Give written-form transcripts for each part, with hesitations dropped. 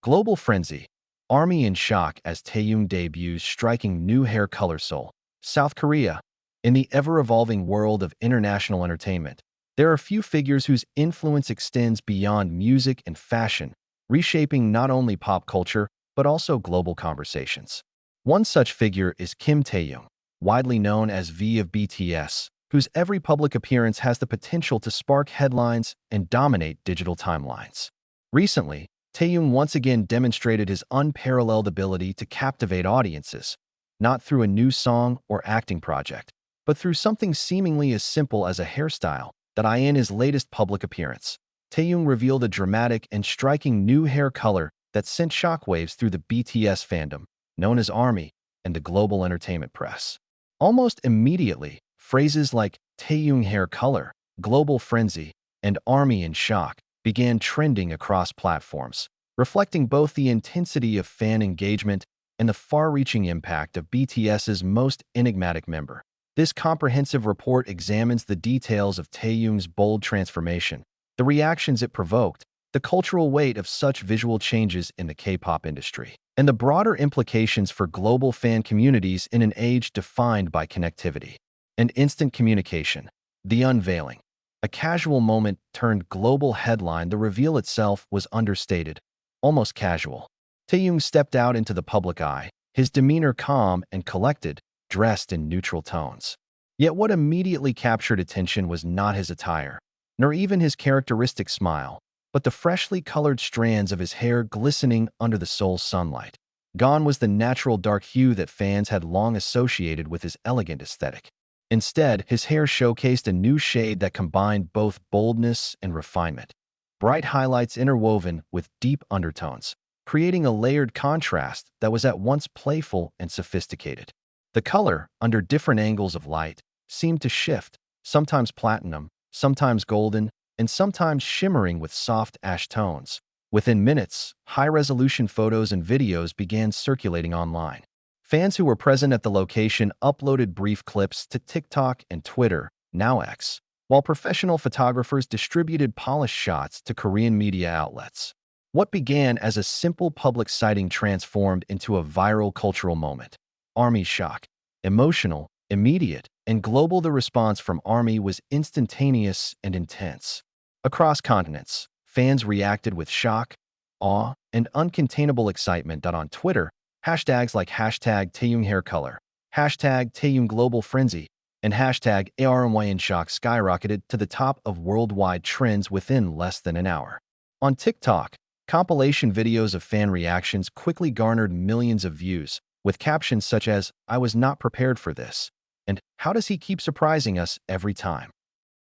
Global frenzy. Army in shock as Taehyung debuts striking new hair color Seoul, South Korea. In the ever-evolving world of international entertainment, there are few figures whose influence extends beyond music and fashion, reshaping not only pop culture but also global conversations. One such figure is Kim Taehyung, widely known as V of BTS, whose every public appearance has the potential to spark headlines and dominate digital timelines. Recently, Taehyung once again demonstrated his unparalleled ability to captivate audiences, not through a new song or acting project, but through something seemingly as simple as a hairstyle. In his latest public appearance, Taehyung revealed a dramatic and striking new hair color that sent shockwaves through the BTS fandom, known as ARMY, and the global entertainment press. Almost immediately, phrases like Taehyung hair color, global frenzy, and ARMY in shock began trending across platforms, reflecting both the intensity of fan engagement and the far-reaching impact of BTS's most enigmatic member. This comprehensive report examines the details of Taehyung's bold transformation, the reactions it provoked, the cultural weight of such visual changes in the K-pop industry, and the broader implications for global fan communities in an age defined by connectivity and instant communication. The unveiling. A casual moment turned global headline. The reveal itself was understated, almost casual. Taehyung stepped out into the public eye, his demeanor calm and collected, dressed in neutral tones. Yet what immediately captured attention was not his attire, nor even his characteristic smile, but the freshly colored strands of his hair glistening under the Seoul's sunlight. Gone was the natural dark hue that fans had long associated with his elegant aesthetic. Instead, his hair showcased a new shade that combined both boldness and refinement. Bright highlights interwoven with deep undertones, creating a layered contrast that was at once playful and sophisticated. The color, under different angles of light, seemed to shift, sometimes platinum, sometimes golden, and sometimes shimmering with soft ash tones. Within minutes, high-resolution photos and videos began circulating online. Fans who were present at the location uploaded brief clips to TikTok and Twitter, now X, while professional photographers distributed polished shots to Korean media outlets. What began as a simple public sighting transformed into a viral cultural moment. ARMY shock. Emotional, immediate, and global. The response from ARMY was instantaneous and intense. Across continents, fans reacted with shock, awe, and uncontainable excitement. On Twitter, hashtags like hashtag Taehyung hair color, hashtag Taehyung global frenzy, and hashtag ARMY in shock skyrocketed to the top of worldwide trends within less than an hour. On TikTok, compilation videos of fan reactions quickly garnered millions of views, with captions such as, "I was not prepared for this," and "How does he keep surprising us every time?"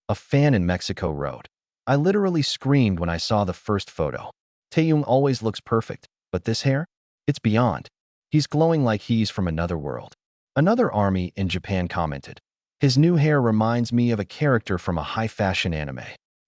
A fan in Mexico wrote, "I literally screamed when I saw the first photo. Taehyung always looks perfect, but this hair? It's beyond. He's glowing like he's from another world." Another ARMY in Japan commented, "His new hair reminds me of a character from a high-fashion anime.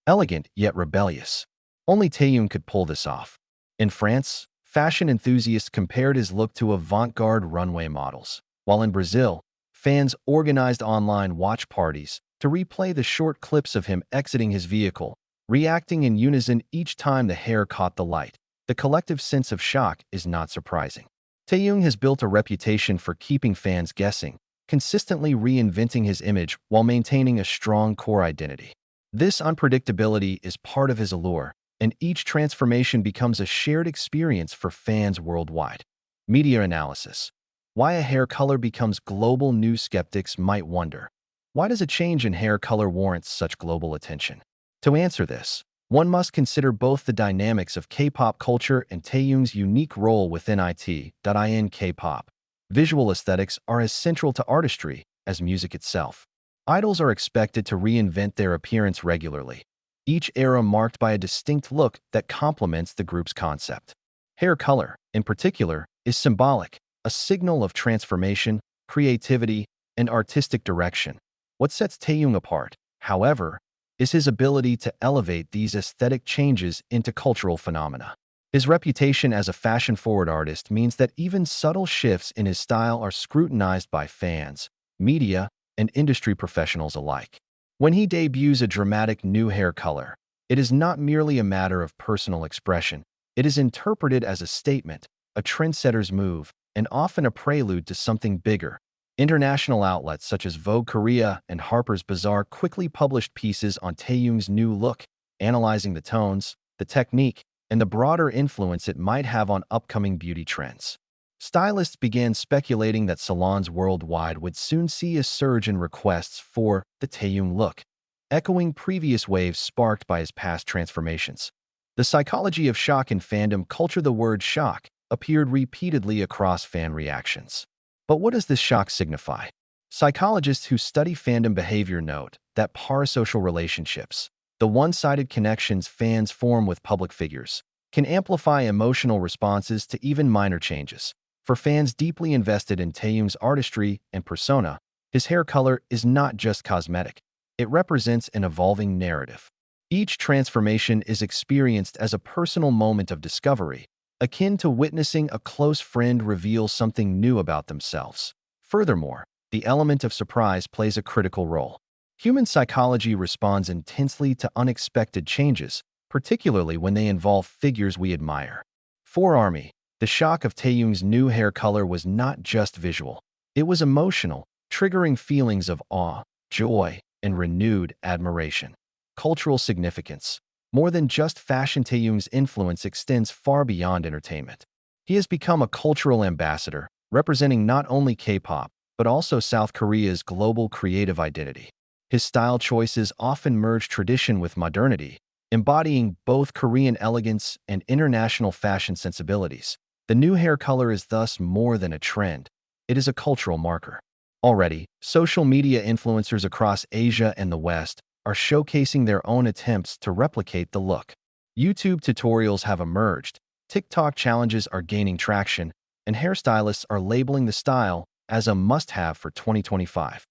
Elegant yet rebellious. Only Taehyung could pull this off." In France, fashion enthusiasts compared his look to avant-garde runway models, while in Brazil, fans organized online watch parties to replay the short clips of him exiting his vehicle, reacting in unison each time the hair caught the light. The collective sense of shock is not surprising. Taehyung has built a reputation for keeping fans guessing, consistently reinventing his image while maintaining a strong core identity. This unpredictability is part of his allure, and each transformation becomes a shared experience for fans worldwide. Media analysis. Why a hair color becomes global news. Skeptics might wonder, why does a change in hair color warrant such global attention? To answer this, one must consider both the dynamics of K-pop culture and Taehyung's unique role within in K-pop. Visual aesthetics are as central to artistry as music itself. Idols are expected to reinvent their appearance regularly, each era marked by a distinct look that complements the group's concept. Hair color, in particular, is symbolic, a signal of transformation, creativity, and artistic direction. What sets Taehyung apart, however, is his ability to elevate these aesthetic changes into cultural phenomena. His reputation as a fashion-forward artist means that even subtle shifts in his style are scrutinized by fans, media, and industry professionals alike. When he debuts a dramatic new hair color, it is not merely a matter of personal expression. It is interpreted as a statement, a trendsetter's move, and often a prelude to something bigger. International outlets such as Vogue Korea and Harper's Bazaar quickly published pieces on Taehyung's new look, analyzing the tones, the technique, and the broader influence it might have on upcoming beauty trends. Stylists began speculating that salons worldwide would soon see a surge in requests for the Taehyung look, echoing previous waves sparked by his past transformations. The psychology of shock in fandom culture. The word shock appeared repeatedly across fan reactions. But what does this shock signify? Psychologists who study fandom behavior note that parasocial relationships, the one-sided connections fans form with public figures, can amplify emotional responses to even minor changes. For fans deeply invested in Taehyung's artistry and persona, his hair color is not just cosmetic. It represents an evolving narrative. Each transformation is experienced as a personal moment of discovery, akin to witnessing a close friend reveal something new about themselves. Furthermore, the element of surprise plays a critical role. Human psychology responds intensely to unexpected changes, particularly when they involve figures we admire. For ARMY, the shock of Taehyung's new hair color was not just visual. It was emotional, triggering feelings of awe, joy, and renewed admiration. Cultural significance. More than just fashion, Taehyung's influence extends far beyond entertainment. He has become a cultural ambassador, representing not only K-pop, but also South Korea's global creative identity. His style choices often merge tradition with modernity, embodying both Korean elegance and international fashion sensibilities. The new hair color is thus more than a trend. It is a cultural marker. Already, social media influencers across Asia and the West are showcasing their own attempts to replicate the look. YouTube tutorials have emerged, TikTok challenges are gaining traction, and hairstylists are labeling the style as a must-have for 2025.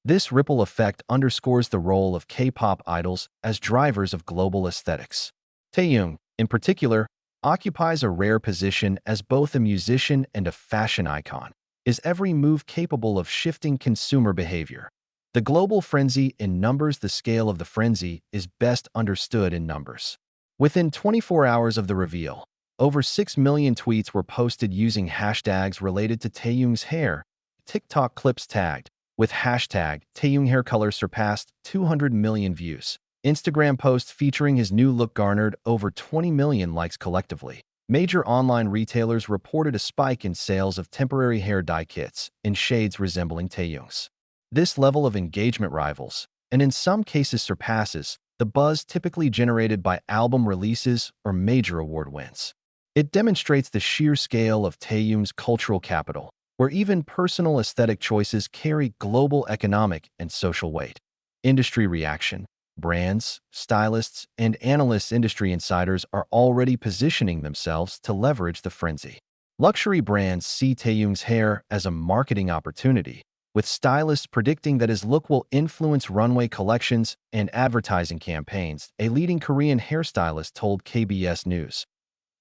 This ripple effect underscores the role of K-pop idols as drivers of global aesthetics. Taehyung, in particular, occupies a rare position as both a musician and a fashion icon. His every move capable of shifting consumer behavior. The global frenzy in numbers. The scale of the frenzy is best understood in numbers. Within 24 hours of the reveal, over 6 million tweets were posted using hashtags related to Taehyung's hair. TikTok clips tagged with hashtag Taehyung hair color surpassed 200 million views. Instagram posts featuring his new look garnered over 20 million likes collectively. Major online retailers reported a spike in sales of temporary hair dye kits in shades resembling Taehyung's. This level of engagement rivals, and in some cases surpasses, the buzz typically generated by album releases or major award wins. It demonstrates the sheer scale of Taehyung's cultural capital, where even personal aesthetic choices carry global economic and social weight. Industry reaction. Brands, stylists, and analysts. Industry insiders are already positioning themselves to leverage the frenzy. Luxury brands see Taehyung's hair as a marketing opportunity, with stylists predicting that his look will influence runway collections and advertising campaigns. A leading Korean hairstylist told KBS News.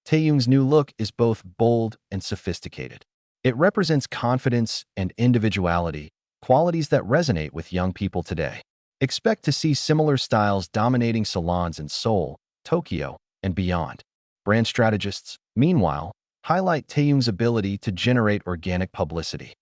Taehyung's new look is both bold and sophisticated. It represents confidence and individuality, qualities that resonate with young people today. Expect to see similar styles dominating salons in Seoul, Tokyo, and beyond. Brand strategists, meanwhile, highlight Taehyung's ability to generate organic publicity.